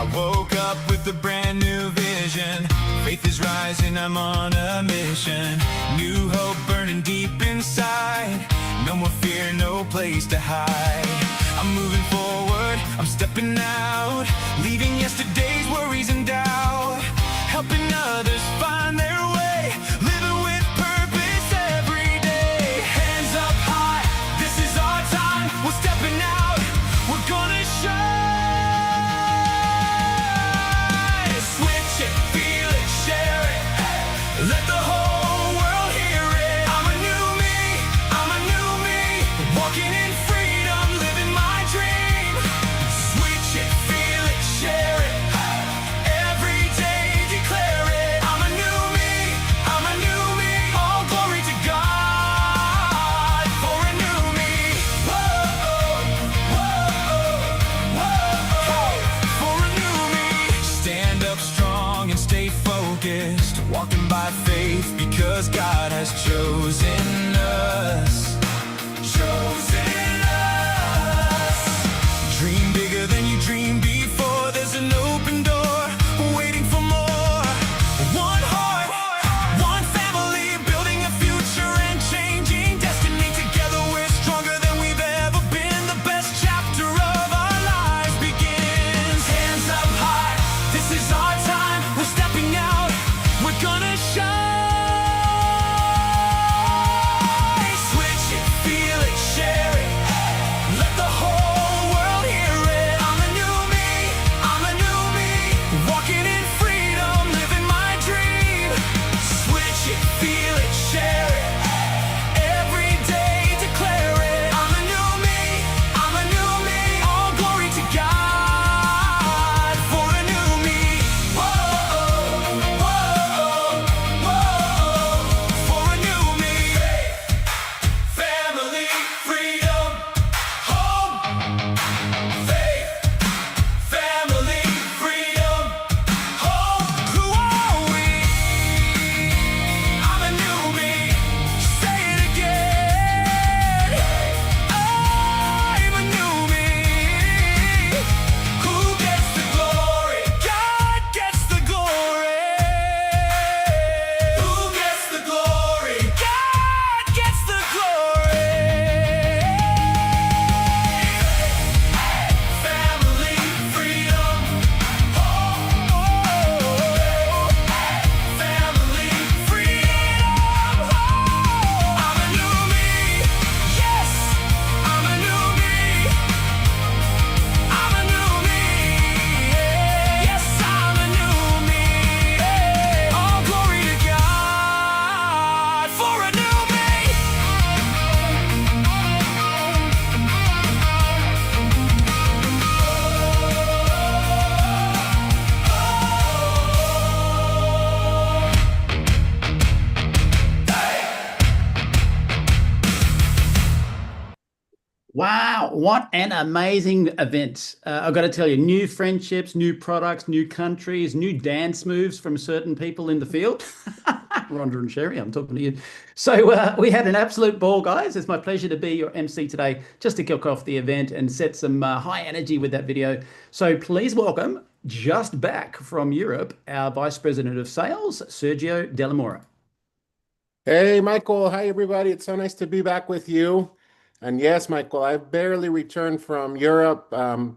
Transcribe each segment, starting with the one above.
I woke up with a brand new vision. Faith is rising, I'm on a mission. New hope burning deep inside. No more fear, no place to hide. I'm moving forward, I'm stepping out, leaving yesterday's worries and doubt, helping others find their way, living with purpose every day. Hands up high, this is our time. We're stepping out, we're gonna shine. Switch it, feel it, share it, let the whole world hear it. I'm a new me, I'm a new me, walking in freedom, living my dream. Switch it, feel it, share it, every day declare it. I'm a new me, I'm a new me, all glory to God for a new me. Whoa, whoa, whoa, for a new me. Stand up strong and stay focused, walking by faith because God has chosen us. Chosen us. Dream bigger than you dreamed before. There's an open door waiting for more. One heart, one family, building a future and changing destiny. Together we're stronger than we've ever been. The best chapter of our lives begins. Hands up high, this is our time. We're stepping out, we're gonna shine. Switch it, feel it, share it, let the whole world hear it. I'm a new me, I'm a new me, walking in freedom, living my dream. Switch it, feel it, share it, every day declare it. I'm a new me, I'm a new me, all glory to God for a new me. Whoa, whoa, whoa, for a new me. Family, freedom, home. Faith, family, freedom, home. Who are we? I'm a new me. Say it again. I'm a new me. Who gets the glory? God gets the glory. Who gets the glory? God gets the glory. Family, freedom, home. Family, freedom, home. I'm a new me. Yes, I'm a new me. I'm a new me. Yes, I'm a new me. All glory to God for a new me. Wow, what an amazing event. I've got to tell you, new friendships, new products, new countries, new dance moves from certain people in the field. Rhonda and Sherry, I'm talking to you. So we had an absolute ball, guys. It's my pleasure to be your MC today, just to kick off the event and set some high energy with that video. So please welcome, just back from Europe, our Vice President of Sales, Sergio Delamora. Hey, Michael. Hi, everybody. It's so nice to be back with you. And yes, Michael, I've barely returned from Europe.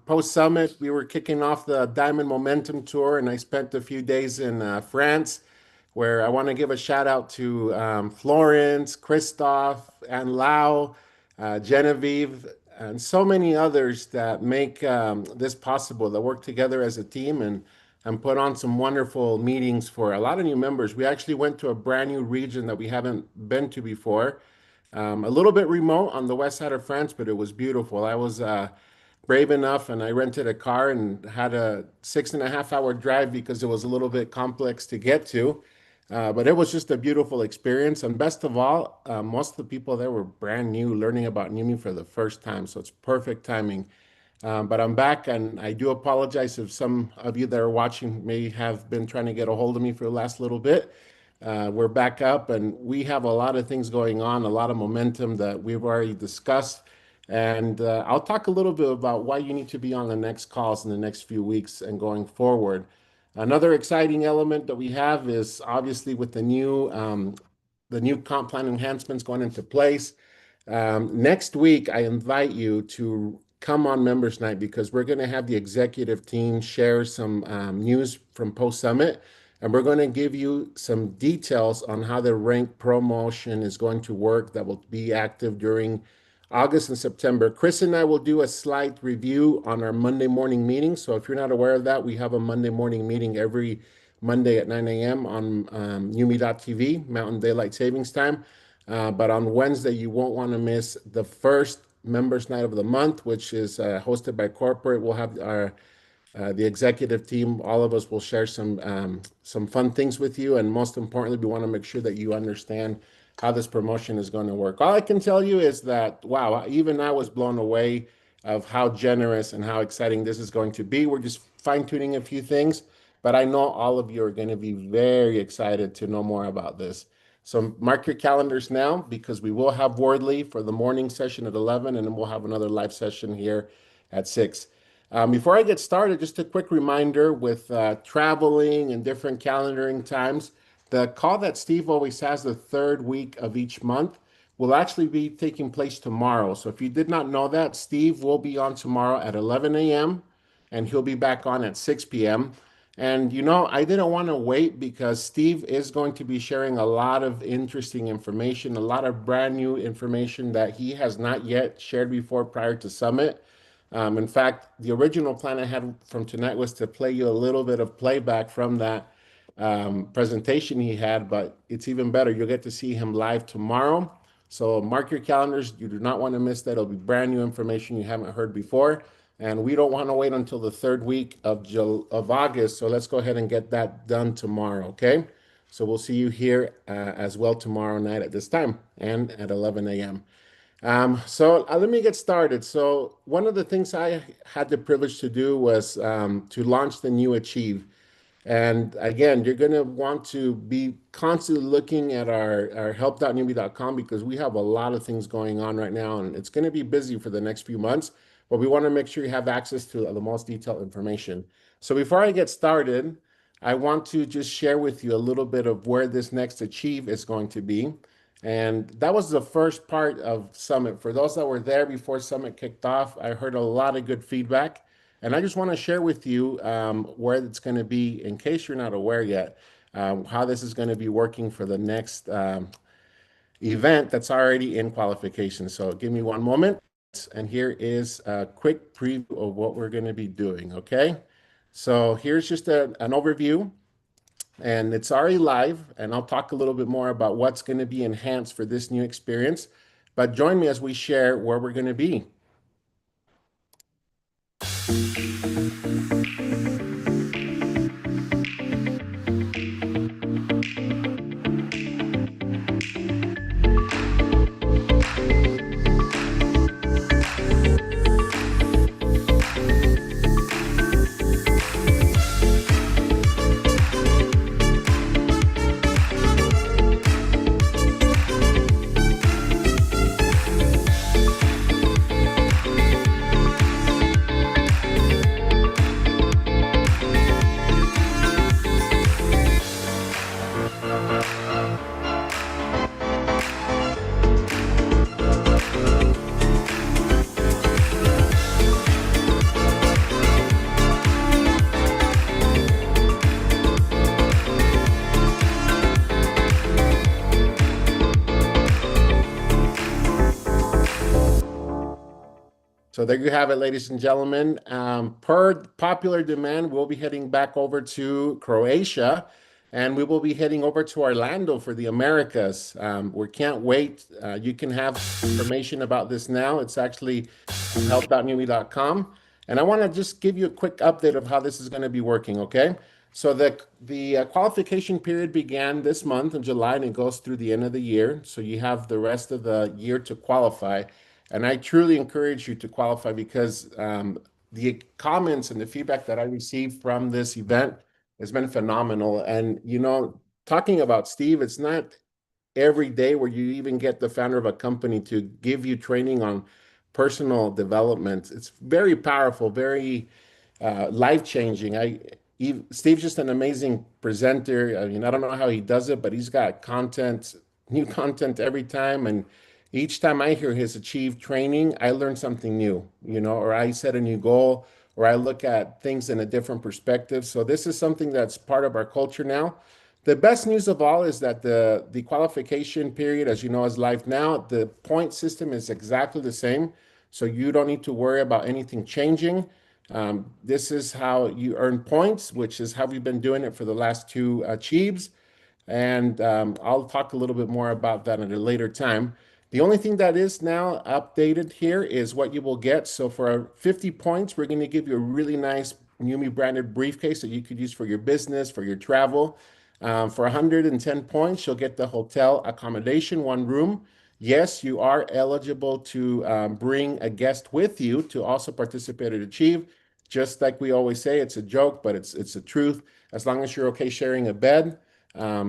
Post-summit, we were kicking off the Diamond Momentum Tour, and I spent a few days in France, where I want to give a shout out to Florence, Christophe, and Lau, Genevieve, and so many others that make this possible, that work together as a team and put on some wonderful meetings for a lot of new members. We actually went to a brand new region that we haven't been to before. A little bit remote on the west side of France, but it was beautiful. I was brave enough and I rented a car and had a 6.5 hour drive because it was a little bit complex to get to. But it was just a beautiful experience. And best of all, most of the people there were brand new, learning about Neumi for the first time. So it's perfect timing. But I'm back, and I do apologize if some of you that are watching may have been trying to get a hold of me for the last little bit. We're back up, and we have a lot of things going on, a lot of momentum that we've already discussed. And I'll talk a little bit about why you need to be on the next calls in the next few weeks and going forward. Another exciting element that we have is obviously with the new comp plan enhancements going into place. Next week, I invite you to come on Members Night because we're going to have the executive team share some news from Post Summit, and we're going to give you some details on how the rank promotion is going to work that will be active during August and September. Chris and I will do a slight review on our Monday morning meeting. So if you're not aware of that, we have a Monday morning meeting every Monday at 9 a.m. on Neumi.tv, Mountain Daylight Savings Time. But on Wednesday, you won't want to miss the first members night of the month, which is hosted by corporate. We'll have the executive team. All of us will share some fun things with you, and most importantly, we want to make sure that you understand how this promotion is going to work. All I can tell you is that wow, even I was blown away of how generous and how exciting this is going to be. We're just fine tuning a few things, but I know all of you are going to be very excited to know more about this. So mark your calendars now because we will have Wordly for the morning session at 11, and then we'll have another live session here at 6. Before I get started, just a quick reminder with traveling and different calendaring times, the call that Steve always has the third week of each month will actually be taking place tomorrow. So if you did not know that, Steve will be on tomorrow at 11 a.m. and he'll be back on at 6 p.m. And you know, I didn't want to wait because Steve is going to be sharing a lot of interesting information, a lot of brand new information that he has not yet shared before prior to Summit. In fact, the original plan I had from tonight was to play you a little bit of playback from that presentation he had, but it's even better. You'll get to see him live tomorrow. So mark your calendars. You do not want to miss that. It'll be brand new information you haven't heard before. And we don't want to wait until the third week of August. So let's go ahead and get that done tomorrow, okay? So we'll see you here as well tomorrow night at this time and at 11 a.m. Let me get started. So one of the things I had the privilege to do was to launch the new Achieve. And again, you're going to want to be constantly looking at our help.newbie.com because we have a lot of things going on right now, and it's going to be busy for the next few months, but we want to make sure you have access to the most detailed information. So before I get started, I want to just share with you a little bit of where this next Achieve is going to be. And that was the first part of Summit. For those that were there before Summit kicked off, I heard a lot of good feedback. And I just want to share with you where it's going to be, in case you're not aware yet, how this is going to be working for the next event that's already in qualification. So give me one moment. And here is a quick preview of what we're going to be doing, okay? So here's just an overview. And it's already live, and I'll talk a little bit more about what's going to be enhanced for this new experience. But join me as we share where we're going to be. So there you have it, ladies and gentlemen. Per popular demand, we'll be heading back over to Croatia, and we will be heading over to Orlando for the Americas. We can't wait. You can have information about this now. It's actually help.newbie.com. And I want to just give you a quick update of how this is going to be working, okay? So the qualification period began this month in July, and it goes through the end of the year. So you have the rest of the year to qualify. And I truly encourage you to qualify because the comments and the feedback that I received from this event has been phenomenal. And, you know, talking about Steve, it's not every day where you even get the founder of a company to give you training on personal development. It's very powerful, very life-changing. Steve's just an amazing presenter. I mean, I don't know how he does it, but he's got content, new content every time. And each time I hear his achieved training, I learn something new, or I set a new goal, or I look at things in a different perspective. So this is something that's part of our culture now. The best news of all is that the qualification period, as you know, is live now. The point system is exactly the same, so you don't need to worry about anything changing. This is how you earn points, which is how we've been doing it for the last two Achieves. And I'll talk a little bit more about that at a later time. The only thing that is now updated here is what you will get. So for 50 points, we're going to give you a really nice Neumi branded briefcase that you could use for your business, for your travel. For 110 points, you'll get the hotel accommodation, one room. Yes, you are eligible to bring a guest with you to also participate at Achieve. Just like we always say, it's a joke, but it's the truth. As long as you're okay sharing a bed,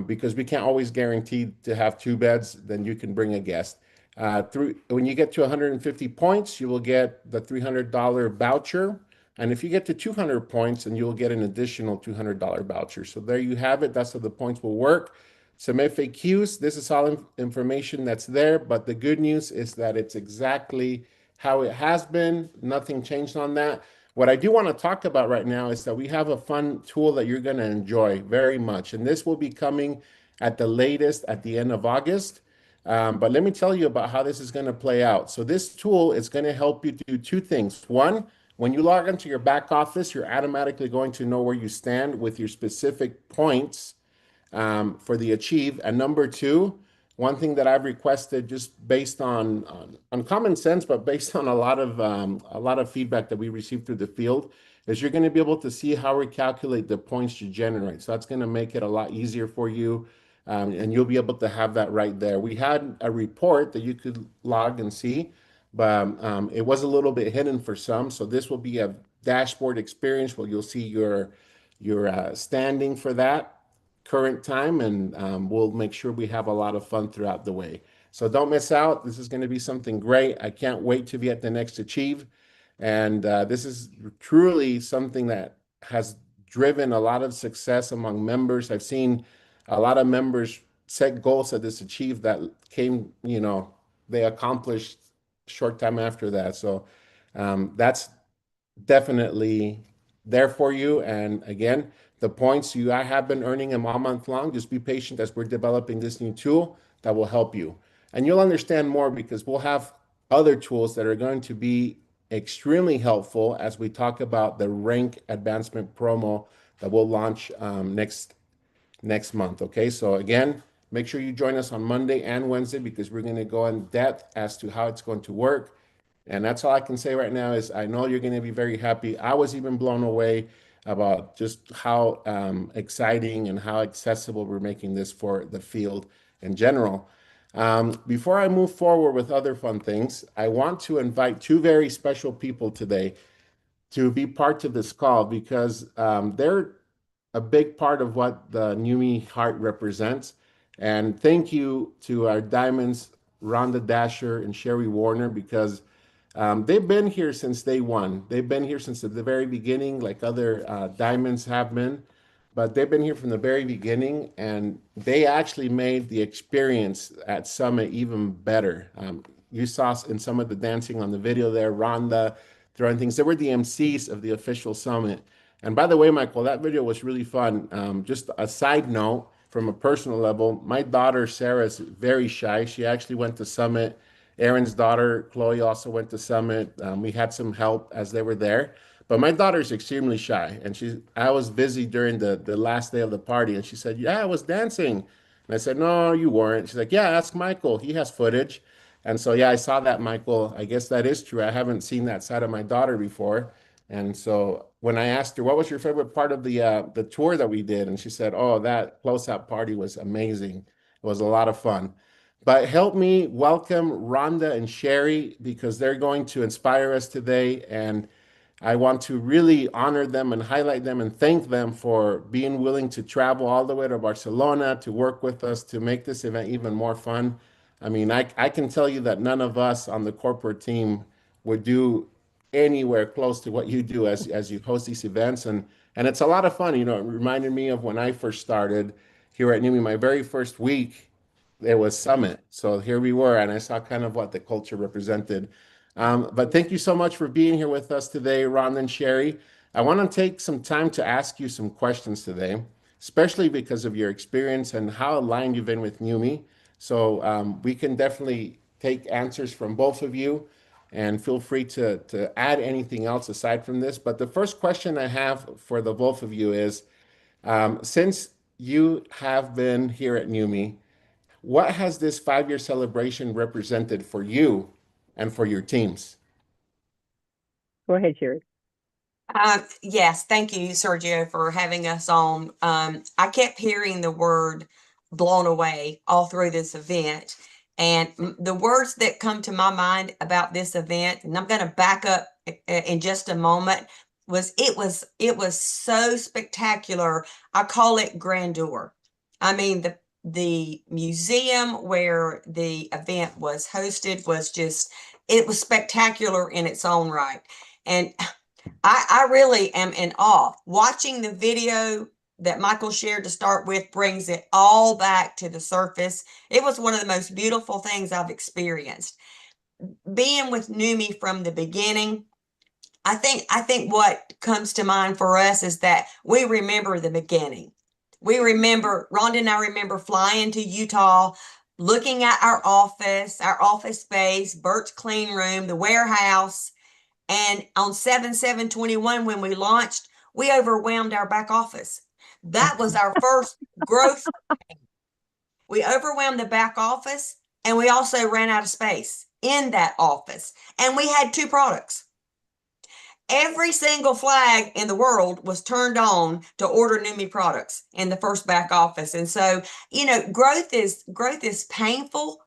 because we can't always guarantee to have two beds, then you can bring a guest. When you get to 150 points, you will get the $300 voucher. And if you get to 200 points, then you'll get an additional $200 voucher. So there you have it. That's how the points will work. Some FAQs. This is all information that's there, but the good news is that it's exactly how it has been. Nothing changed on that. What I do want to talk about right now is that we have a fun tool that you're going to enjoy very much. And this will be coming at the latest at the end of August. But let me tell you about how this is going to play out. So this tool is going to help you do two things. One, when you log into your back office, you're automatically going to know where you stand with your specific points for the Achieve. And number two, one thing that I've requested, just based on common sense, but based on a lot of feedback that we received through the field, is you're going to be able to see how we calculate the points you generate. So that's going to make it a lot easier for you, and you'll be able to have that right there. We had a report that you could log and see, but it was a little bit hidden for some. So this will be a dashboard experience where you'll see your standing for that current time, and we'll make sure we have a lot of fun throughout the way. So don't miss out. This is going to be something great. I can't wait to be at the next Achieve. And this is truly something that has driven a lot of success among members. I've seen a lot of members set goals at this Achieve that came, they accomplished short time after that. So that's definitely there for you. And again, the points I have been earning them all month long. Just be patient as we're developing this new tool that will help you. And you'll understand more because we'll have other tools that are going to be extremely helpful as we talk about the rank advancement promo that we'll launch next month. Okay, so again, make sure you join us on Monday and Wednesday because we're going to go in depth as to how it's going to work. And that's all I can say right now is I know you're going to be very happy. I was even blown away about just how exciting and how accessible we're making this for the field in general. Before I move forward with other fun things, I want to invite two very special people today to be part of this call because they're a big part of what the Neumi Heart represents. And thank you to our Diamonds, Rhonda Dasher and Sherry Warner, because they've been here since day one. They've been here since the very beginning, like other Diamonds have been, but they've been here from the very beginning, and they actually made the experience at Summit even better. You saw in some of the dancing on the video there, Rhonda throwing things. They were the MCs of the official Summit. And by the way, Michael, that video was really fun. Just a side note, from a personal level, my daughter, Sarah, is very shy. She actually went to Summit. Aaron's daughter, Chloe, also went to Summit. We had some help as they were there. But my daughter's extremely shy. And I was busy during the last day of the party. And she said, yeah, I was dancing. And I said, no, you weren't. She's like, yeah, ask Michael. He has footage. And so, yeah, I saw that, Michael. I guess that is true. I haven't seen that side of my daughter before. And so when I asked her, what was your favorite part of the tour that we did? And she said, oh, that close-out party was amazing. It was a lot of fun. But help me welcome Rhonda and Sherry because they're going to inspire us today. And I want to really honor them and highlight them and thank them for being willing to travel all the way to Barcelona to work with us to make this event even more fun. I mean, I can tell you that none of us on the corporate team would do anywhere close to what you do as you host these events. And it's a lot of fun. You know, it reminded me of when I first started here at Neumi. My very first week, it was Summit. So here we were, and I saw kind of what the culture represented. But thank you so much for being here with us today, Ron and Sherry. I want to take some time to ask you some questions today, especially because of your experience and how aligned you've been with Neumi. So we can definitely take answers from both of you, and feel free to add anything else aside from this. But the first question I have for the both of you is, since you have been here at Neumi, what has this 5-year celebration represented for you and for your teams? Go ahead, Sherry. Yes, thank you, Sergio, for having us on. I kept hearing the word blown away all through this event. And the words that come to my mind about this event, and I'm going to back up in just a moment, was it was so spectacular. I call it grandeur. I mean, the museum where the event was hosted was just, it was spectacular in its own right. And I really am in awe. Watching the video that Michael shared to start with brings it all back to the surface. It was one of the most beautiful things I've experienced. Being with Neumi from the beginning, I think what comes to mind for us is that we remember the beginning. We remember, Rhonda and I remember flying to Utah, looking at our office space, Bert's clean room, the warehouse. And on 7/7/21, when we launched, we overwhelmed our back office. That was our first growth. We overwhelmed the back office, and we also ran out of space in that office. And we had 2 products. Every single flag in the world was turned on to order Neumi products in the first back office. And so, you know, growth is painful.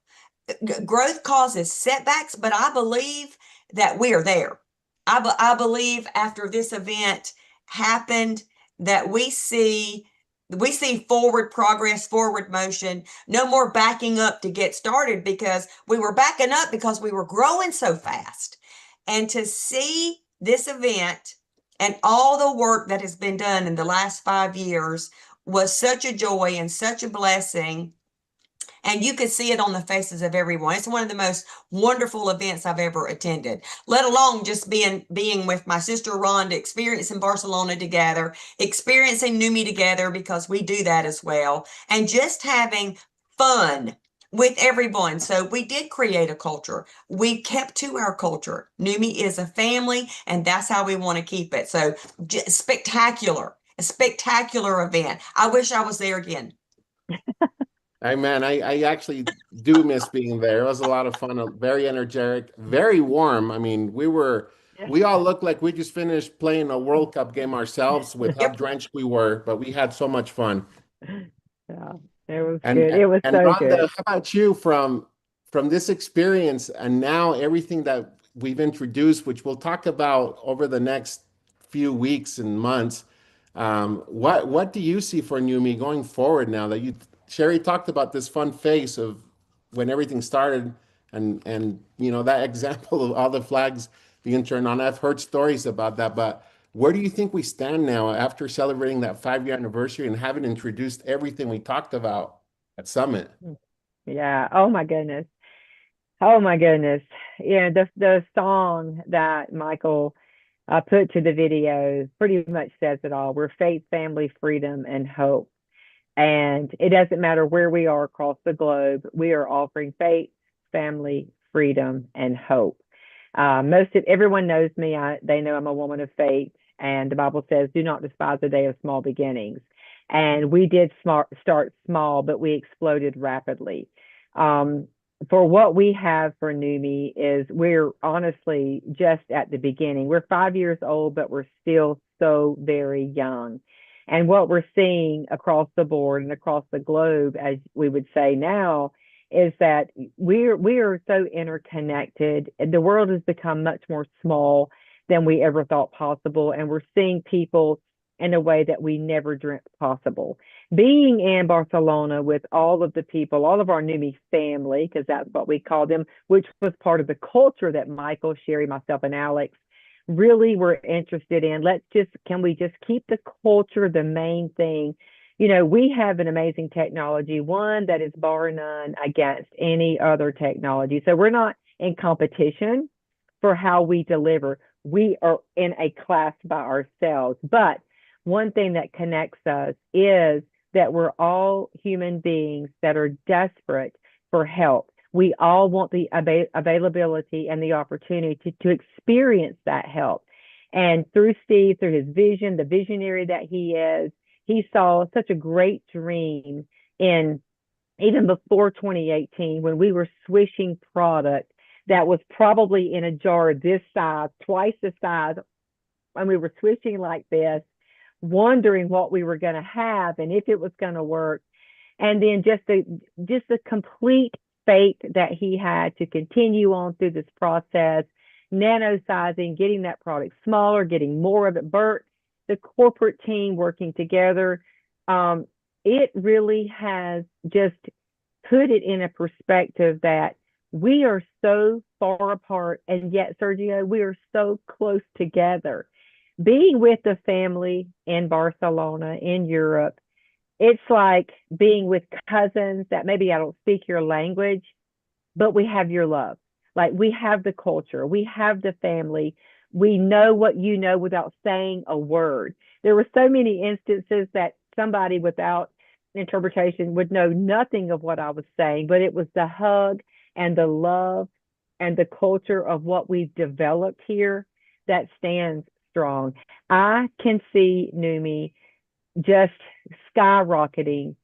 Growth causes setbacks, but I believe that we are there. I believe after this event happened that we see forward progress, forward motion, no more backing up to get started, because we were backing up because we were growing so fast. And to see this event and all the work that has been done in the last 5 years was such a joy and such a blessing. And you could see it on the faces of everyone. It's one of the most wonderful events I've ever attended, let alone just being with my sister Rhonda, experiencing Barcelona together, experiencing Neumi together, because we do that as well, and just having fun with everyone. So we did create a culture. We kept to our culture. Neumi is a family, and that's how we want to keep it. So spectacular, a spectacular event. I wish I was there again. Hey man, I actually do miss being there. It was a lot of fun, very energetic, very warm. I mean, we all looked like we just finished playing a World Cup game ourselves with how drenched we were, but we had so much fun. Yeah, it was And good. It was and so Rhonda, good. how about you from this experience and now everything that we've introduced, which we'll talk about over the next few weeks and months? What do you see for Neumi going forward now that Sherry talked about this fun phase of when everything started, and you know that example of all the flags being turned on. I've heard stories about that, but where do you think we stand now after celebrating that 5-year anniversary and having introduced everything we talked about at Summit? Yeah. Oh my goodness. Oh my goodness. Yeah, the song that Michael put to the video pretty much says it all. We're faith, family, freedom, and hope. And it doesn't matter where we are across the globe, we are offering faith, family, freedom, and hope. Everyone knows me. They know I'm a woman of faith, and the Bible says, "Do not despise the day of small beginnings." And we did start small, but we exploded rapidly. For what we have for Neumi is we're honestly just at the beginning. We're 5 years old, but we're still so very young. And what we're seeing across the board and across the globe, as we would say now, is that we are so interconnected. The world has become much more small than we ever thought possible. And we're seeing people in a way that we never dreamt possible. Being in Barcelona with all of the people, all of our Neumi family, because that's what we call them, which was part of the culture that Michael, Sherry, myself, and Alex really were interested in. Can we just keep the culture the main thing? You know, we have an amazing technology, one that is bar none against any other technology. So we're not in competition for how we deliver. We are in a class by ourselves. But one thing that connects us is that we're all human beings that are desperate for help. We all want the availability and the opportunity to experience that help. And through Steve, through his vision, the visionary that he is, he saw such a great dream in even before 2018 when we were swishing product that was probably in a jar this size, twice the size, and we were swishing like this, wondering what we were going to have and if it was going to work. And then just the complete faith that he had to continue on through this process, nano sizing, getting that product smaller, getting more of it. Bert, the corporate team working together, it really has just put it in a perspective that we are so far apart, and yet, Sergio, we are so close together. Being with the family in Barcelona, in Europe, it's like being with cousins that maybe I don't speak your language, but we have your love. Like, we have the culture, we have the family. We know what you know without saying a word. There were so many instances that somebody without interpretation would know nothing of what I was saying, but it was the hug and the love and the culture of what we've developed here that stands strong. I can see Neumi just skyrocketing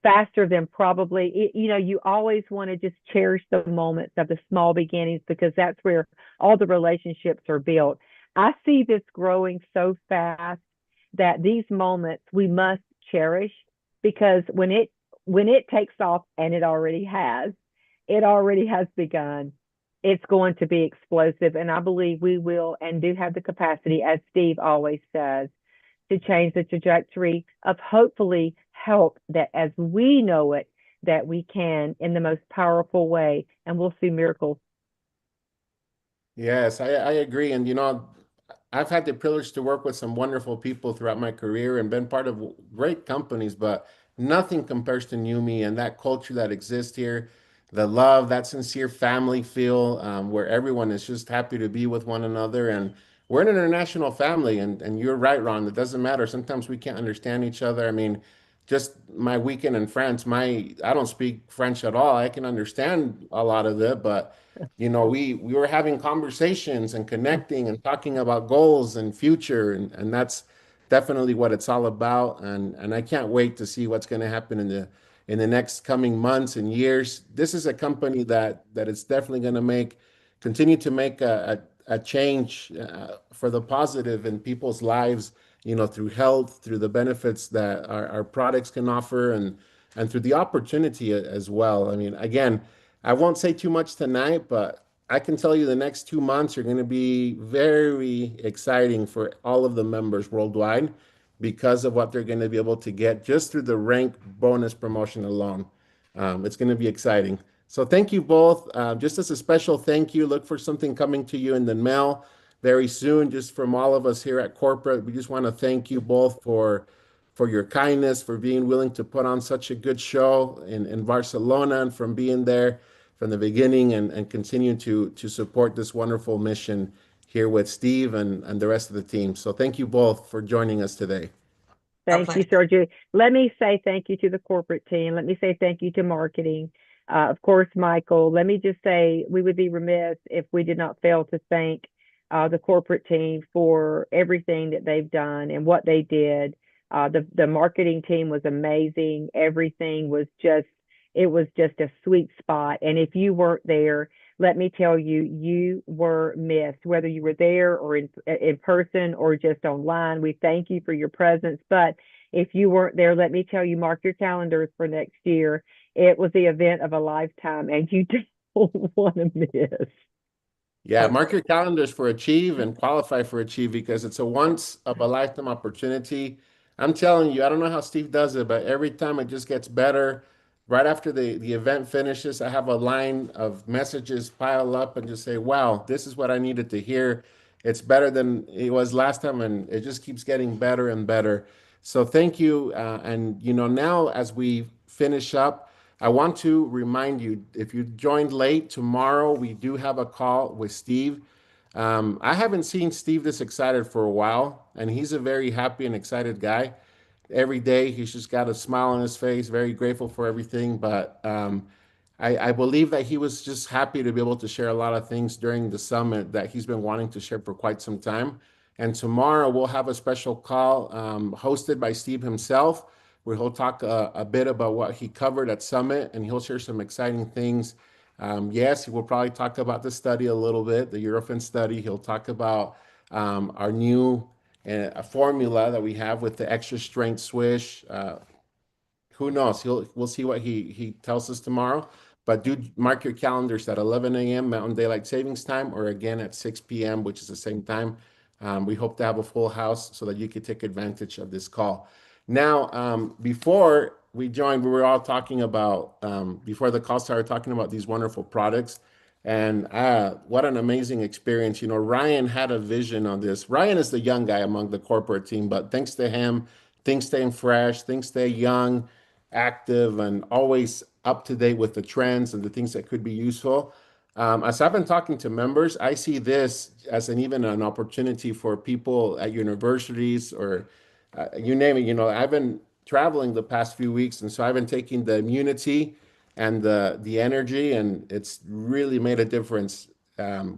faster than probably, you know, you always want to just cherish the moments of the small beginnings because that's where all the relationships are built. I see this growing so fast that these moments we must cherish, because when it takes off, and it already has begun, it's going to be explosive. And I believe we will and do have the capacity, as Steve always says, to change the trajectory of hopefully help that as we know it, that we can in the most powerful way, and we'll see miracles. Yes, I agree. And, you know, I've had the privilege to work with some wonderful people throughout my career and been part of great companies, but nothing compares to Neumi and that culture that exists here, the love, that sincere family feel, where everyone is just happy to be with one another. And we're an international family, and you're right, Ron. It doesn't matter. Sometimes we can't understand each other. I mean, just my weekend in France, I don't speak French at all. I can understand a lot of it, but you know, we were having conversations and connecting and talking about goals and future, and that's definitely what it's all about. And I can't wait to see what's going to happen in the next coming months and years. This is a company that is definitely going to continue to make a change for the positive in people's lives, you know, through health, through the benefits that our products can offer, and through the opportunity as well. I mean, again, I won't say too much tonight, but I can tell you the next 2 months are going to be very exciting for all of the members worldwide because of what they're going to be able to get just through the rank bonus promotion alone. It's going to be exciting. So thank you both. Just as a special thank you, look for something coming to you in the mail very soon, just from all of us here at corporate. We just want to thank you both for your kindness, for being willing to put on such a good show in Barcelona, and from being there from the beginning and continue to support this wonderful mission here with Steve and the rest of the team. So thank you both for joining us today. Thank you, Sergio. Let me say thank you to the corporate team. Let me say thank you to marketing. Of course, Michael, let me just say we would be remiss if we did not fail to thank the corporate team for everything that they've done and what they did. The marketing team was amazing. Everything was just a sweet spot. And if you weren't there, let me tell you, you were missed, whether you were there or in person or just online. We thank you for your presence. But if you weren't there, let me tell you, mark your calendars for next year. It was the event of a lifetime, and you don't want to miss. Yeah, mark your calendars for Achieve and qualify for Achieve because it's a once of a lifetime opportunity. I'm telling you, I don't know how Steve does it, but every time it just gets better. Right after the event finishes, I have a line of messages pile up and just say, wow, this is what I needed to hear. It's better than it was last time, and it just keeps getting better and better. So thank you. And now as we finish up, I want to remind you, if you joined late, tomorrow we do have a call with Steve. I haven't seen Steve this excited for a while, and he's a very happy and excited guy. Every day he's just got a smile on his face, very grateful for everything. But I believe that he was just happy to be able to share a lot of things during the summit that he's been wanting to share for quite some time. And tomorrow we'll have a special call hosted by Steve himself, where he'll talk a bit about what he covered at Summit, and he'll share some exciting things. Yes, he will probably talk about the study a little bit, the Eurofin study. He'll talk about our new formula that we have with the extra strength swish. Who knows? We'll see what he tells us tomorrow. But do mark your calendars at 11 a.m. Mountain Daylight Savings Time, or again at 6 p.m., which is the same time. We hope to have a full house so that you can take advantage of this call. Now, before we joined, we were all talking about, before the call started, talking about these wonderful products. And what an amazing experience. Ryan had a vision on this. Ryan is the young guy among the corporate team, but thanks to him, things staying fresh, things stay young, active, and always up to date with the trends and the things that could be useful. As I've been talking to members, I see this as even an opportunity for people at universities or you name it. I've been traveling the past few weeks, and so I've been taking the immunity and the energy, and it's really made a difference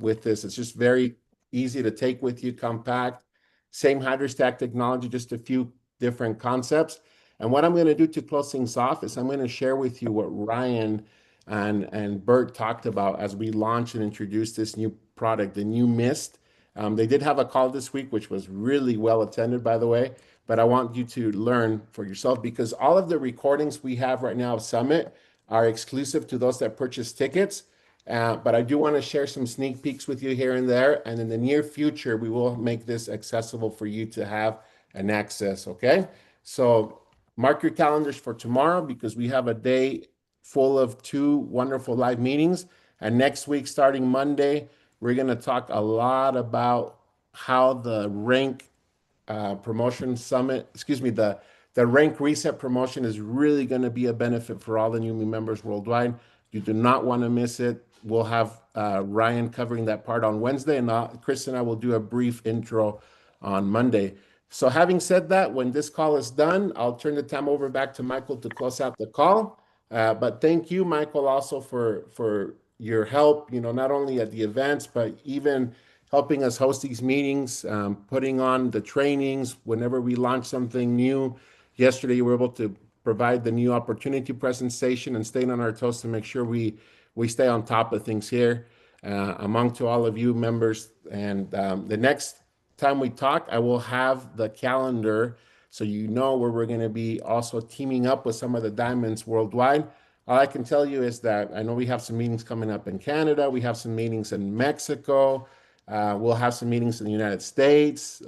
with this. It's just very easy to take with you, compact, same hydrostack technology, just a few different concepts. And what I'm going to do to close things off is I'm going to share with you what Ryan and Bert talked about as we launched and introduced this new product, the new Mist. They did have a call this week, which was really well attended, by the way. But I want you to learn for yourself, because all of the recordings we have right now of Summit are exclusive to those that purchase tickets. But I do want to share some sneak peeks with you here and there. And in the near future, we will make this accessible for you to have an access. Okay. So mark your calendars for tomorrow, because we have a day full of 2 wonderful live meetings. And next week, starting Monday, we're going to talk a lot about how the rank promotion summit, the rank reset promotion is really going to be a benefit for all the Neumi members worldwide. You do not want to miss it. We'll have Ryan covering that part on Wednesday, and Chris and I will do a brief intro on Monday. So having said that, when this call is done, I'll turn the time over back to Michael to close out the call. But thank you, Michael, also for your help, not only at the events, but even helping us host these meetings, putting on the trainings whenever we launch something new. Yesterday, you were able to provide the new opportunity presentation and staying on our toes to make sure we stay on top of things here. Among to all of you members. And the next time we talk, I will have the calendar so you know where we're going to be also teaming up with some of the diamonds worldwide. All I can tell you is that I know we have some meetings coming up in Canada. We have some meetings in Mexico. We'll have some meetings in the United States.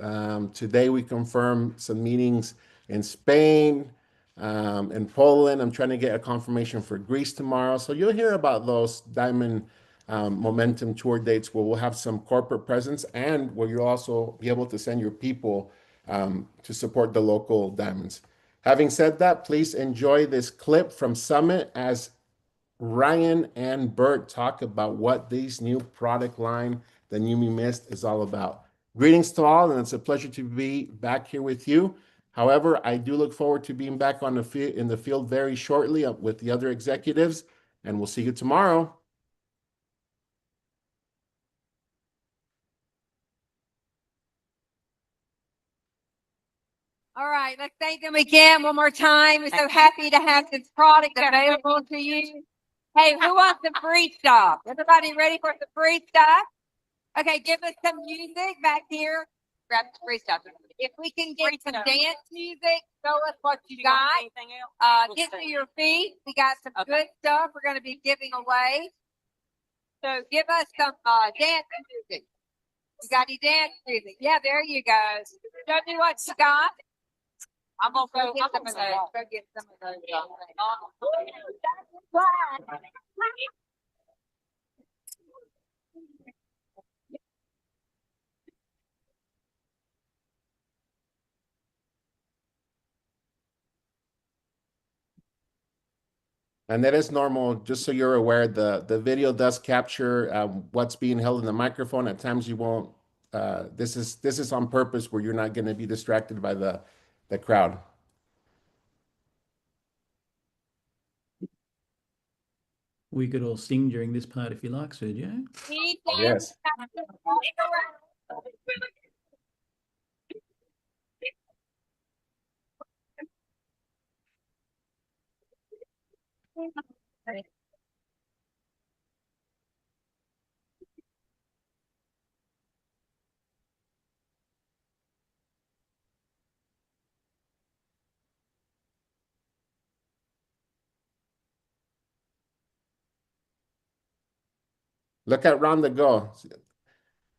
Today we confirmed some meetings in Spain, in Poland. I'm trying to get a confirmation for Greece tomorrow. So you'll hear about those Diamond Momentum tour dates where we'll have some corporate presence, and where you'll also be able to send your people to support the local diamonds. Having said that, please enjoy this clip from Summit as Ryan and Bert talk about what this new product line, the Neumi Mist, is all about. Greetings to all, and it's a pleasure to be back here with you. However, I do look forward to being back in the field very shortly with the other executives, and we'll see you tomorrow. All right, let's thank them again one more time. We're so happy to have this product available to you. Hey, who wants some free stuff? Everybody ready for some free stuff? Okay, give us some music back here. Grab some free stuff. If we can get some dance music, show us what you got. Get to your feet. We got some good stuff we're going to be giving away. So give us some dance music. You got any dance music? Yeah, there you go. Show me what you got. I'm gonna go get some of those. Go get some of those. And that is normal, just so you're aware, the video does capture what's being held in the microphone. At times you won't, this is on purpose where you're not going to be distracted by the crowd. We could all sing during this part if you like, Sergio. Yes. Look at Rhonda go.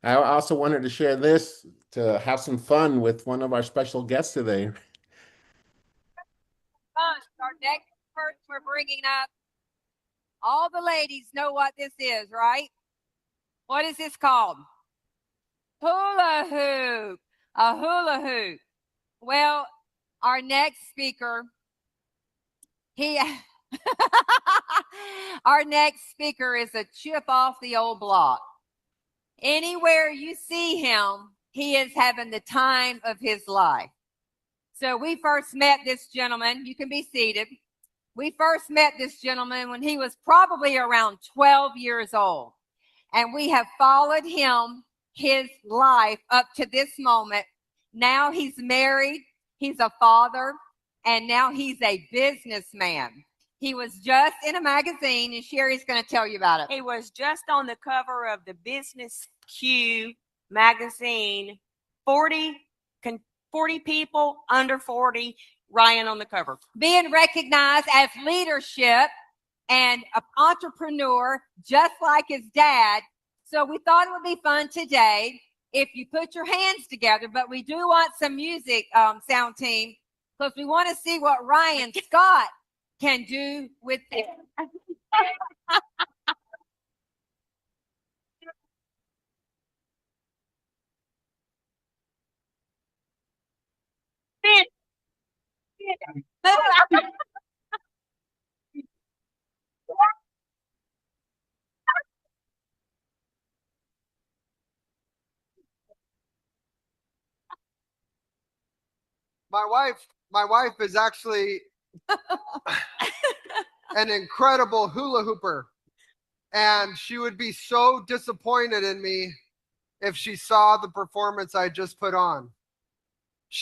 I also wanted to share this to have some fun with one of our special guests today. Our next person we're bringing up, all the ladies know what this is, right? What is this called? Hula hoop. A hula hoop. Well, our next speaker, our next speaker is a chip off the old block. Anywhere you see him, he is having the time of his life. So we first met this gentleman. You can be seated. We first met this gentleman when he was probably around 12 years old. And we have followed him, his life up to this moment. Now he's married, he's a father, and now he's a businessman. He was just in a magazine, and Sherry's going to tell you about it. He was just on the cover of the Business Q magazine. 40 people under 40, Ryan on the cover. Being recognized as leadership and an entrepreneur, just like his dad. So we thought it would be fun today if you put your hands together, but we do want some music, sound team, because we want to see what Ryan Scott can do with this. My wife is actually an incredible hula hooper, and she would be so disappointed in me if she saw the performance I just put on.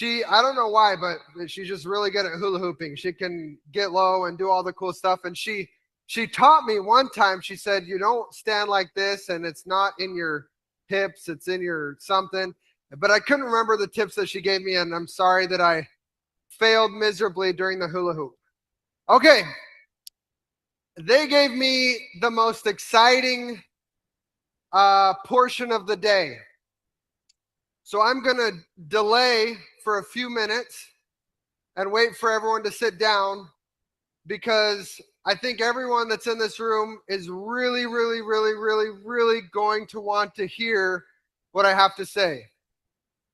I don't know why, but she's just really good at hula hooping. She can get low and do all the cool stuff. And she taught me one time, she said, you don't stand like this, and it's not in your hips, it's in your something. But I couldn't remember the tips that she gave me, and I'm sorry that I failed miserably during the hula hoop. Okay. They gave me the most exciting portion of the day. So I'm going to delay for a few minutes and wait for everyone to sit down, because I think everyone that's in this room is really, really, really, really, really going to want to hear what I have to say.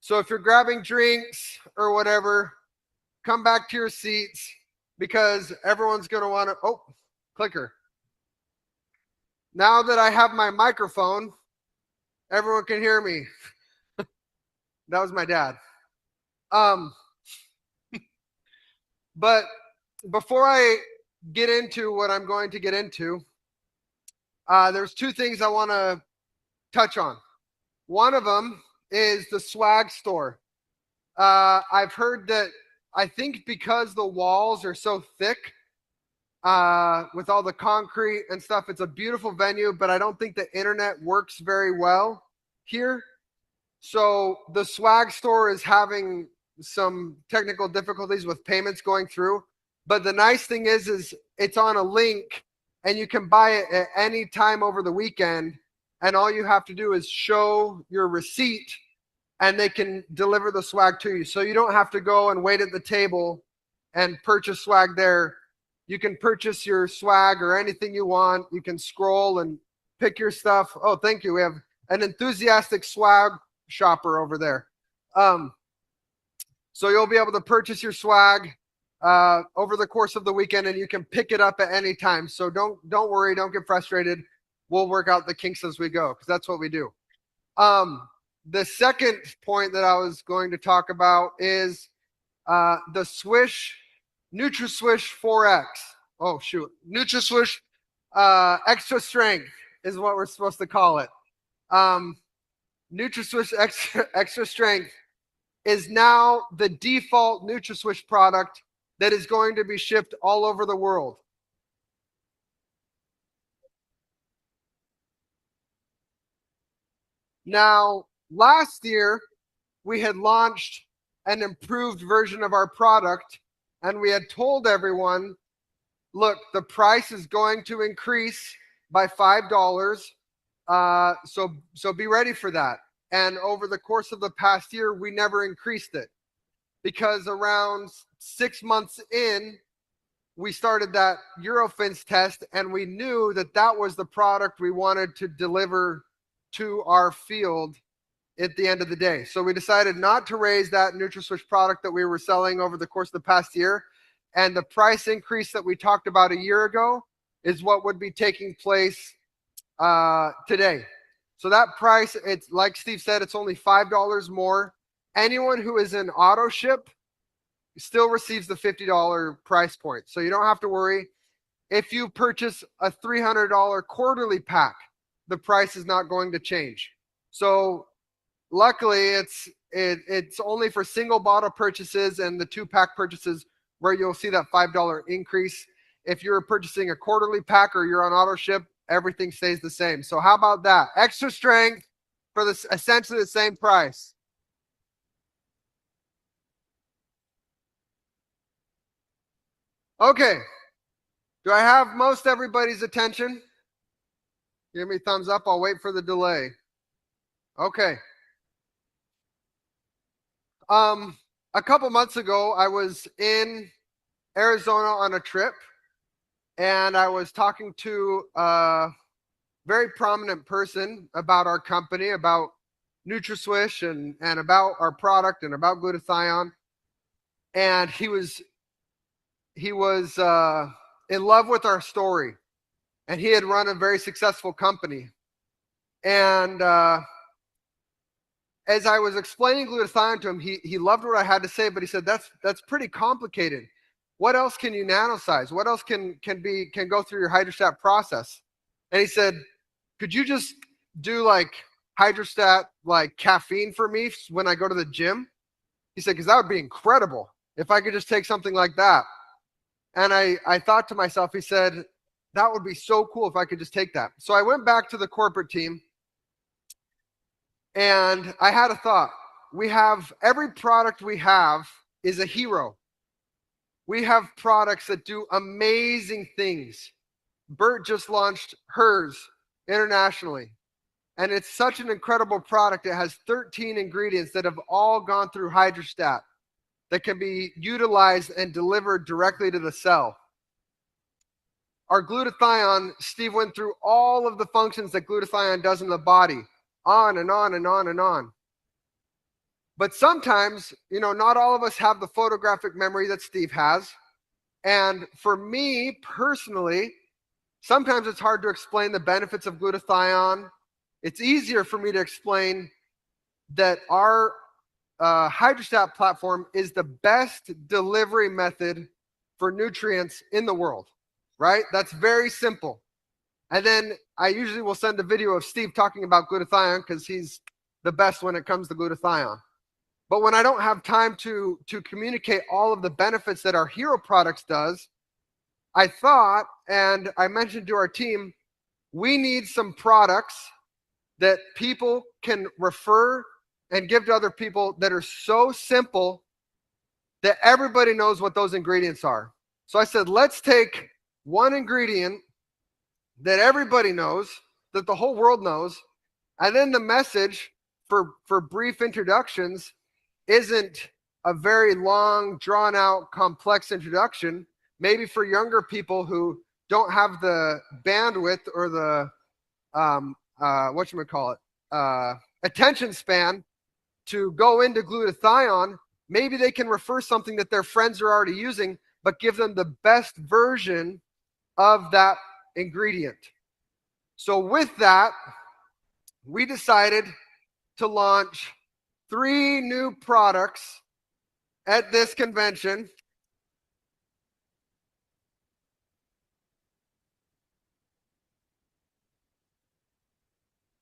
So if you're grabbing drinks or whatever, come back to your seats, because everyone's going to want to, oh, clicker. Now that I have my microphone, everyone can hear me. That was my dad. But before I get into what I'm going to get into, there's two things I want to touch on. One of them is the swag store. I've heard that, I think because the walls are so thick, with all the concrete and stuff, it's a beautiful venue, but I don't think the internet works very well here. So the swag store is having some technical difficulties with payments going through. But the nice thing is it's on a link and you can buy it at any time over the weekend. And all you have to do is show your receipt and they can deliver the swag to you. So you don't have to go and wait at the table and purchase swag there. You can purchase your swag or anything you want. You can scroll and pick your stuff. Oh, thank you. We have an enthusiastic swag shopper over there. So you'll be able to purchase your swag over the course of the weekend, and you can pick it up at any time. So don't worry, don't get frustrated. We'll work out the kinks as we go, because that's what we do. The second point that I was going to talk about is the Swish, NutraSwish 4X. Oh shoot, NutraSwish Extra Strength is what we're supposed to call it. NutraSwish Extra Strength is now the default NutraSwish product that is going to be shipped all over the world. Now, last year, we had launched an improved version of our product, and we had told everyone, look, the price is going to increase by $5. So be ready for that. And over the course of the past year, we never increased it, because around 6 months in, we started that Eurofins test, and we knew that that was the product we wanted to deliver to our field at the end of the day. So we decided not to raise that NutraSwish product that we were selling over the course of the past year. And the price increase that we talked about a year ago is what would be taking place today. So that price, it's like Steve said, it's only $5 more. Anyone who is in auto ship still receives the $50 price point. So you don't have to worry. If you purchase a $300 quarterly pack, the price is not going to change. So luckily, it's only for single bottle purchases and the 2-pack purchases where you'll see that $5 increase. If you're purchasing a quarterly pack or you're on auto ship, everything stays the same. So how about that? Extra strength for this essentially the same price. Okay. Do I have most everybody's attention? Give me a thumbs up. I'll wait for the delay. Okay. A couple months ago, I was in Arizona on a trip, and I was talking to a very prominent person about our company, about NutraSwish and about our product and about glutathione. And he was in love with our story, and he had run a very successful company. And as I was explaining glutathione to him, he loved what I had to say, but he said, that's pretty complicated. What else can you nanosize? What else can go through your hydrostat process? And he said, could you just do like hydrostat, like caffeine for me when I go to the gym? He said, because that would be incredible if I could just take something like that. And I thought to myself, he said, that would be so cool if I could just take that. So I went back to the corporate team, and I had a thought. Every product we have is a hero. We have products that do amazing things. Bert just launched hers internationally, and it's such an incredible product. It has 13 ingredients that have all gone through hydrostat that can be utilized and delivered directly to the cell. Our glutathione, Steve went through all of the functions that glutathione does in the body, on and on and on and on. But sometimes, not all of us have the photographic memory that Steve has. And for me personally, sometimes it's hard to explain the benefits of glutathione. It's easier for me to explain that our hydrostat platform is the best delivery method for nutrients in the world, right? That's very simple. And then I usually will send a video of Steve talking about glutathione because he's the best when it comes to glutathione. But when I don't have time to communicate all of the benefits that our hero products does, I thought, and I mentioned to our team, we need some products that people can refer and give to other people that are so simple that everybody knows what those ingredients are. So I said, let's take one ingredient that everybody knows, that the whole world knows, and then the message for brief introductions isn't a very long, drawn out, complex introduction. Maybe for younger people who don't have the bandwidth or the attention span to go into glutathione, maybe they can refer something that their friends are already using, but give them the best version of that ingredient. So with that, we decided to launch 3 new products at this convention.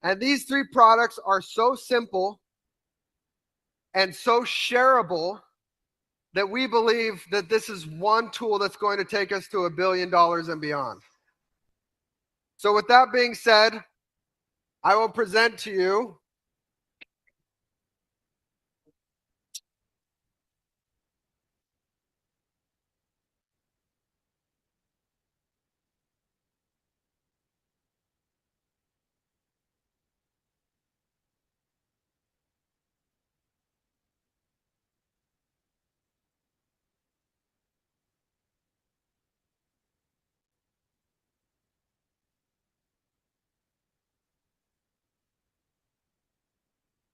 And these 3 products are so simple and so shareable that we believe that this is one tool that's going to take us to $1 billion and beyond. So with that being said, I will present to you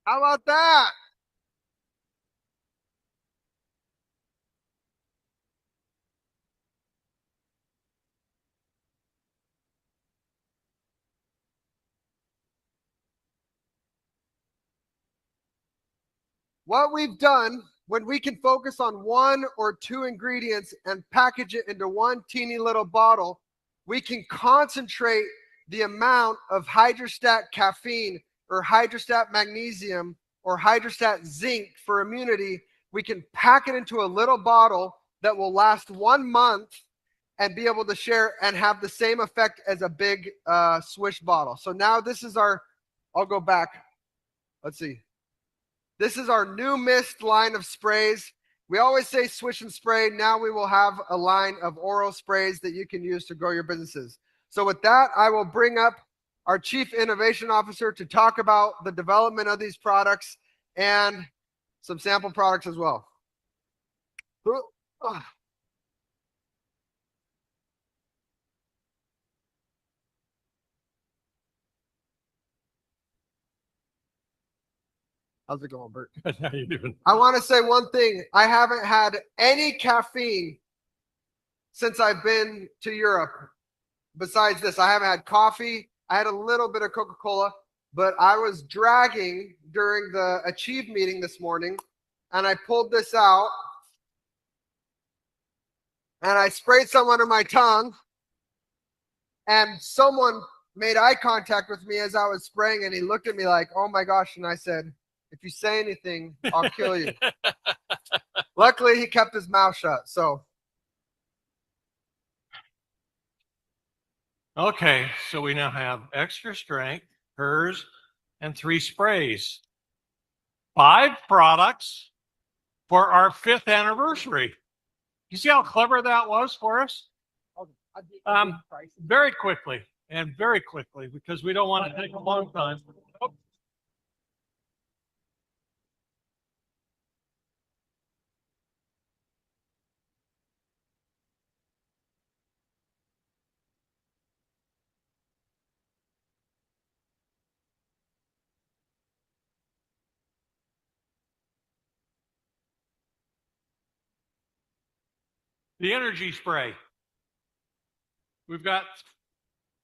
how about that? What we've done when we can focus on 1 or 2 ingredients and package it into one teeny little bottle, we can concentrate the amount of hydrostat caffeine or hydrostat magnesium or hydrostat zinc for immunity. We can pack it into a little bottle that will last 1 month and be able to share and have the same effect as a big swish bottle. So now this is our, I'll go back. Let's see. This is our new mist line of sprays. We always say swish and spray. Now we will have a line of oral sprays that you can use to grow your businesses. So with that, I will bring up our Chief Innovation Officer to talk about the development of these products and some sample products as well. How's it going, Bert? How you doing? I want to say one thing. I haven't had any caffeine since I've been to Europe. Besides this, I haven't had coffee. I had a little bit of Coca-Cola, but I was dragging during the Achieve meeting this morning, and I pulled this out, and I sprayed some under my tongue, and someone made eye contact with me as I was spraying, and he looked at me like, oh my gosh, and I said, if you say anything, I'll kill you. Luckily, he kept his mouth shut, so. Okay, so we now have extra strength, hers, and 3 sprays. 5 products for our 5th anniversary. You see how clever that was for us? Very quickly, because we don't want to take a long time. Oh. The energy spray. We've got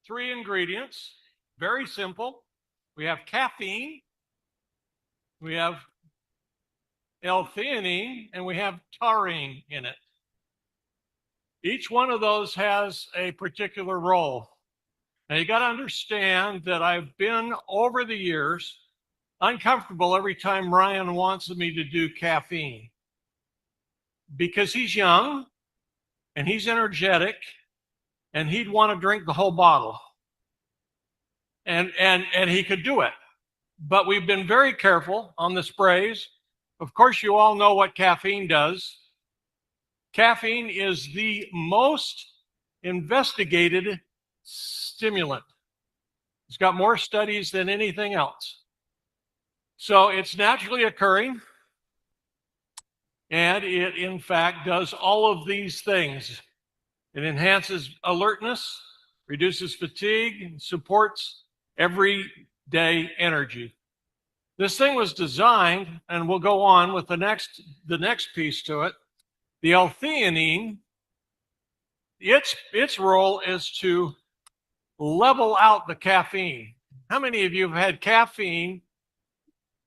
3 ingredients, very simple. We have caffeine, we have L-theanine, and we have taurine in it. Each one of those has a particular role. Now you got to understand that I've been over the years uncomfortable every time Ryan wants me to do caffeine because he's young and he's energetic and he'd want to drink the whole bottle. And he could do it. But we've been very careful on the sprays. Of course, you all know what caffeine does. Caffeine is the most investigated stimulant. It's got more studies than anything else. So it's naturally occurring, and it, in fact, does all of these things. It enhances alertness, reduces fatigue, and supports everyday energy. This thing was designed, and we'll go on with the next piece to it. The L-theanine, its role is to level out the caffeine. How many of you have had caffeine?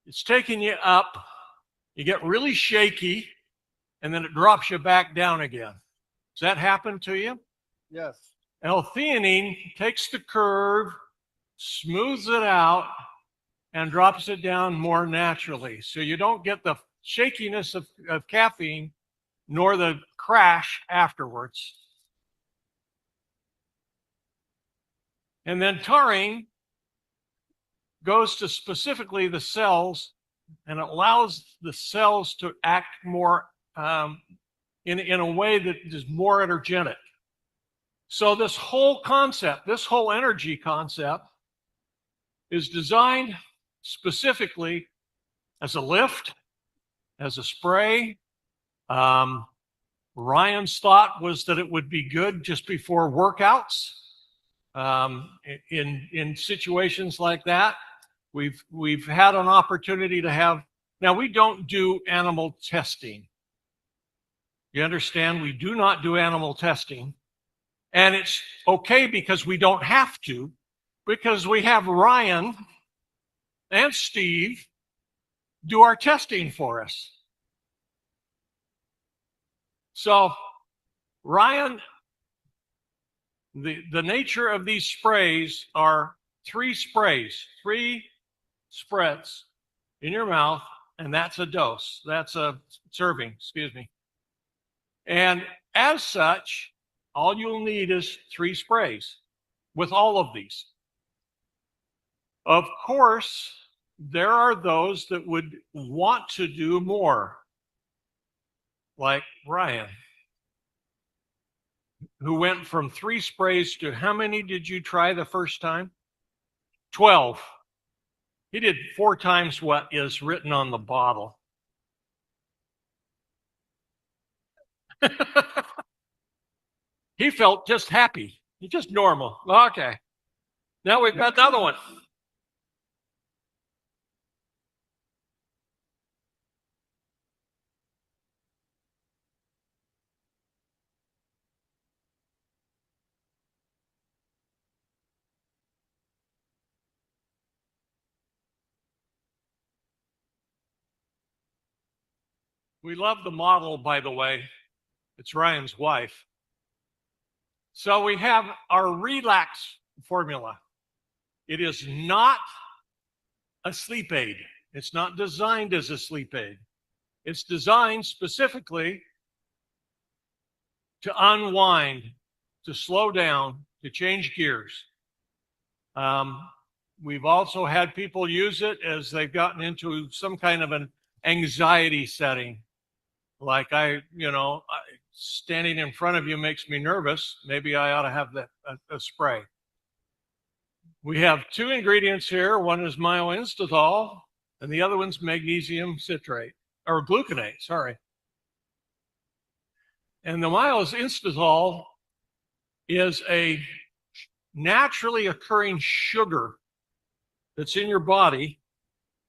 It's taking you up, you get really shaky, and then it drops you back down again. Does that happen to you? Yes. L-theanine takes the curve, smooths it out, and drops it down more naturally. So you don't get the shakiness of caffeine, nor the crash afterwards. And then taurine goes to specifically the cells, and it allows the cells to act more in a way that is more energetic. So this whole concept, this whole energy concept, is designed specifically as a lift, as a spray. Ryan's thought was that it would be good just before workouts. In situations like that, we've had an opportunity to have. Now, we don't do animal testing. You understand? We do not do animal testing, and it's okay because we don't have to, because we have Ryan and Steve do our testing for us. So, Ryan, the nature of these sprays are 3 sprays, 3 spreads in your mouth, and that's a dose. That's a serving, excuse me. And as such, all you'll need is 3 sprays with all of these. Of course, there are those that would want to do more, like Ryan, who went from 3 sprays to how many did you try the first time? 12. He did 4 times what is written on the bottle. He felt just happy. He's just normal. Okay. Now we've got another one. We love the model, by the way. It's Ryan's wife. So we have our relax formula. It is not a sleep aid. It's not designed as a sleep aid. It's designed specifically to unwind, to slow down, to change gears. We've also had people use it as they've gotten into some kind of an anxiety setting. Like standing in front of you makes me nervous. Maybe I ought to have a spray. We have 2 ingredients here. One is myoinositol, and the other one's magnesium citrate, or gluconate, sorry. And the myoinositol is a naturally occurring sugar that's in your body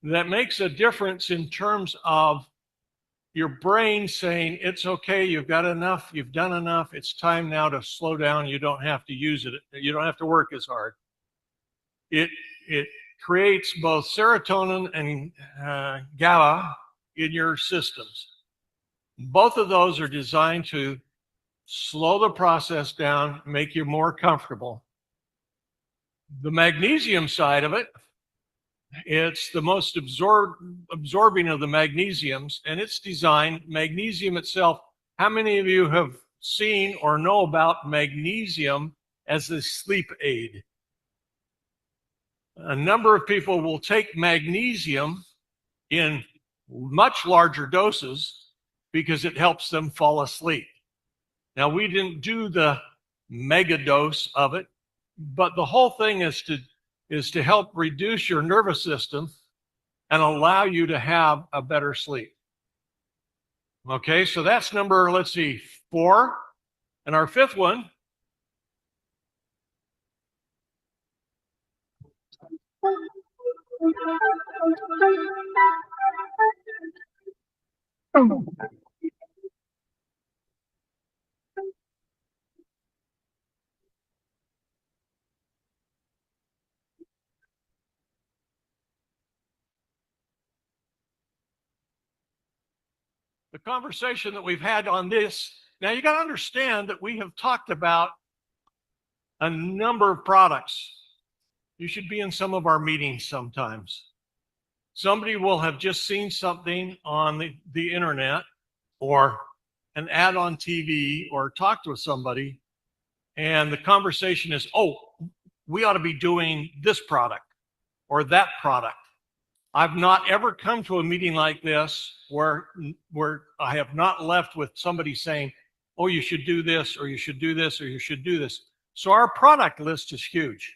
that makes a difference in terms of your brain saying, it's okay, you've got enough, you've done enough, it's time now to slow down, you don't have to use it, you don't have to work as hard. It creates both serotonin and GABA in your systems. Both of those are designed to slow the process down, make you more comfortable. The magnesium side of it, it's the most absorbing of the magnesiums, and it's designed, magnesium itself. How many of you have seen or know about magnesium as a sleep aid? A number of people will take magnesium in much larger doses because it helps them fall asleep. Now, we didn't do the mega dose of it. But the whole thing is to help reduce your nervous system and allow you to have a better sleep. Okay, so that's number, let's see, 4. And our 5th one, the conversation that we've had on this. Now you got to understand that we have talked about a number of products. You should be in some of our meetings sometimes. Somebody will have just seen something on the internet or an ad on TV or talked with somebody, and the conversation is, oh, we ought to be doing this product or that product. I've not ever come to a meeting like this where I have not left with somebody saying, oh, you should do this, or you should do this, or you should do this. So our product list is huge.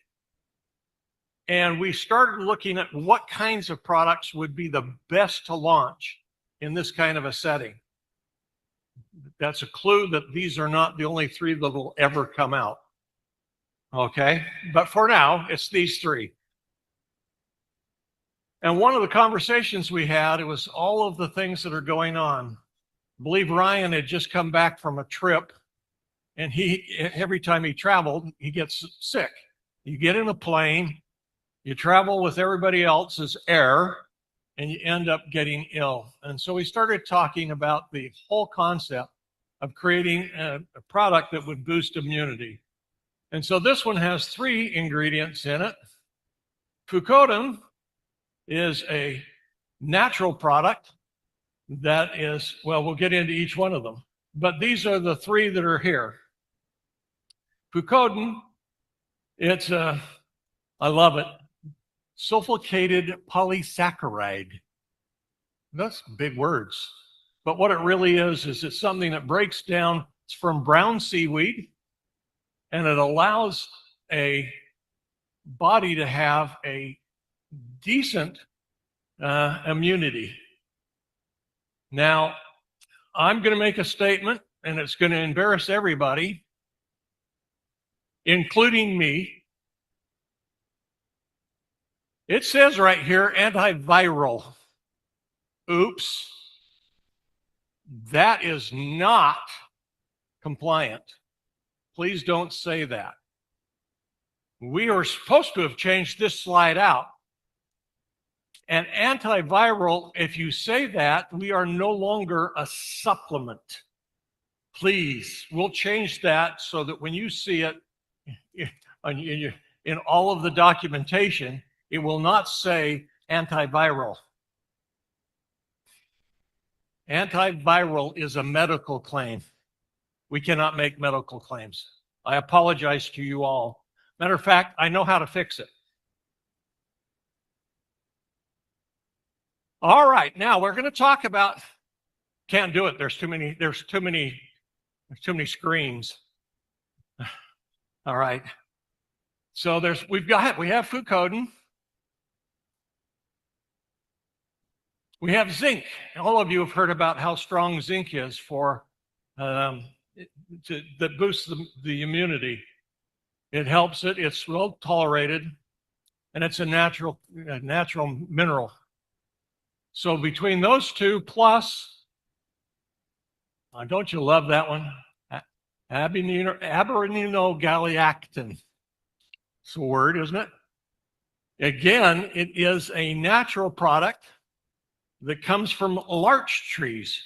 And we started looking at what kinds of products would be the best to launch in this kind of a setting. That's a clue that these are not the only 3 that will ever come out. Okay, but for now, it's these 3. And one of the conversations we had, it was all of the things that are going on. I believe Ryan had just come back from a trip, and every time he traveled, he gets sick. You get in a plane, you travel with everybody else's air, and you end up getting ill. And so we started talking about the whole concept of creating a product that would boost immunity. And so this one has 3 ingredients in it. Fucotin is a natural product that is, well, we'll get into each one of them, but these are the 3 that are here. Fucotin, it's I love it, sulfocated polysaccharide. That's big words, but what it really is it's something that breaks down. It's from brown seaweed, and it allows a body to have a decent immunity. Now, I'm going to make a statement, and it's going to embarrass everybody, including me. It says right here, antiviral. Oops. That is not compliant. Please don't say that. We are supposed to have changed this slide out. And antiviral, if you say that, we are no longer a supplement. Please, we'll change that so that when you see it in all of the documentation, it will not say antiviral. Antiviral is a medical claim. We cannot make medical claims. I apologize to you all. Matter of fact, I know how to fix it. All right, now we're going to talk about, can't do it. There's too many screens. All right. So we have Fucotin. We have zinc. All of you have heard about how strong zinc is for that boosts the immunity. It helps it. It's well tolerated, and it's a natural mineral. So between those 2 plus, don't you love that one? Aberinogallactin. It's a word, isn't it? Again, it is a natural product that comes from larch trees.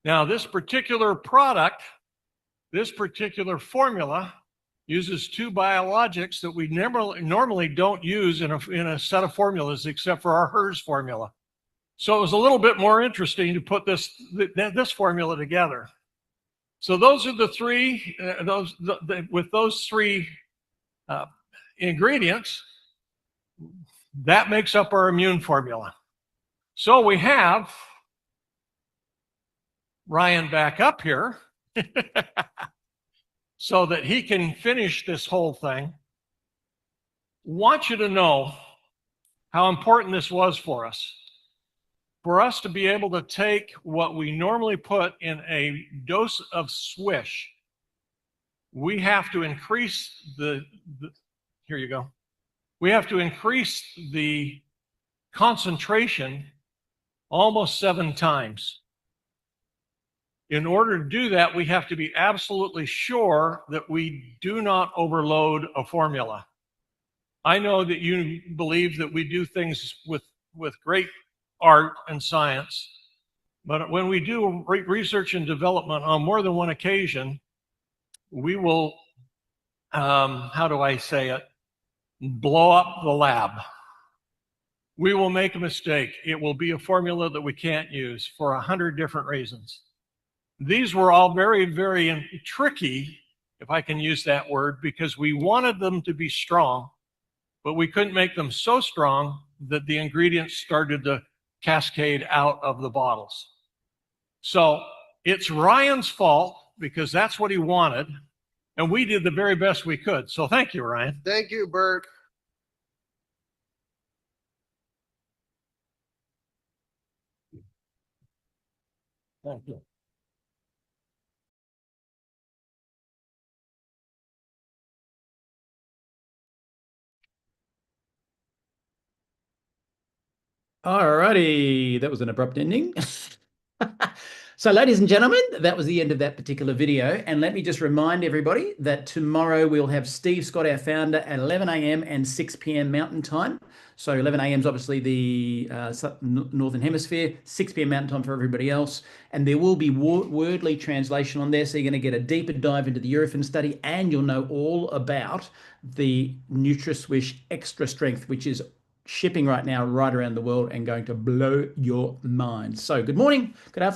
Now, this particular product, this particular formula, uses 2 biologics that we normally don't use in a set of formulas except for our HERS formula. So it was a little bit more interesting to put this formula together. So those are the 3, with those 3 ingredients, that makes up our immune formula. So we have Ryan back up here. so that he can finish this whole thing. Want you to know how important this was for us. For us to be able to take what we normally put in a dose of swish, we have to increase here you go. We have to increase the concentration almost 7 times. In order to do that, we have to be absolutely sure that we do not overload a formula. I know that you believe that we do things with great art and science, but when we do research and development on more than one occasion, we will, how do I say it, blow up the lab. We will make a mistake. It will be a formula that we can't use for 100 different reasons. These were all very, very tricky, if I can use that word, because we wanted them to be strong, but we couldn't make them so strong that the ingredients started to cascade out of the bottles. So it's Ryan's fault because that's what he wanted, and we did the very best we could. So thank you, Ryan. Thank you, Bert. Thank you. Alrighty, that was an abrupt ending. So, ladies and gentlemen, that was the end of that particular video. And let me just remind everybody that tomorrow we'll have Steve Scott, our founder, at 11 a.m. and 6 p.m. Mountain Time. So 11 a.m. is obviously the Northern Hemisphere, 6 p.m. Mountain Time for everybody else. And there will be wordly translation on there. So you're going to get a deeper dive into the Eurofin study, and you'll know all about the NutraSwish Extra Strength, which is shipping right now right around the world and going to blow your mind. So good morning, good afternoon.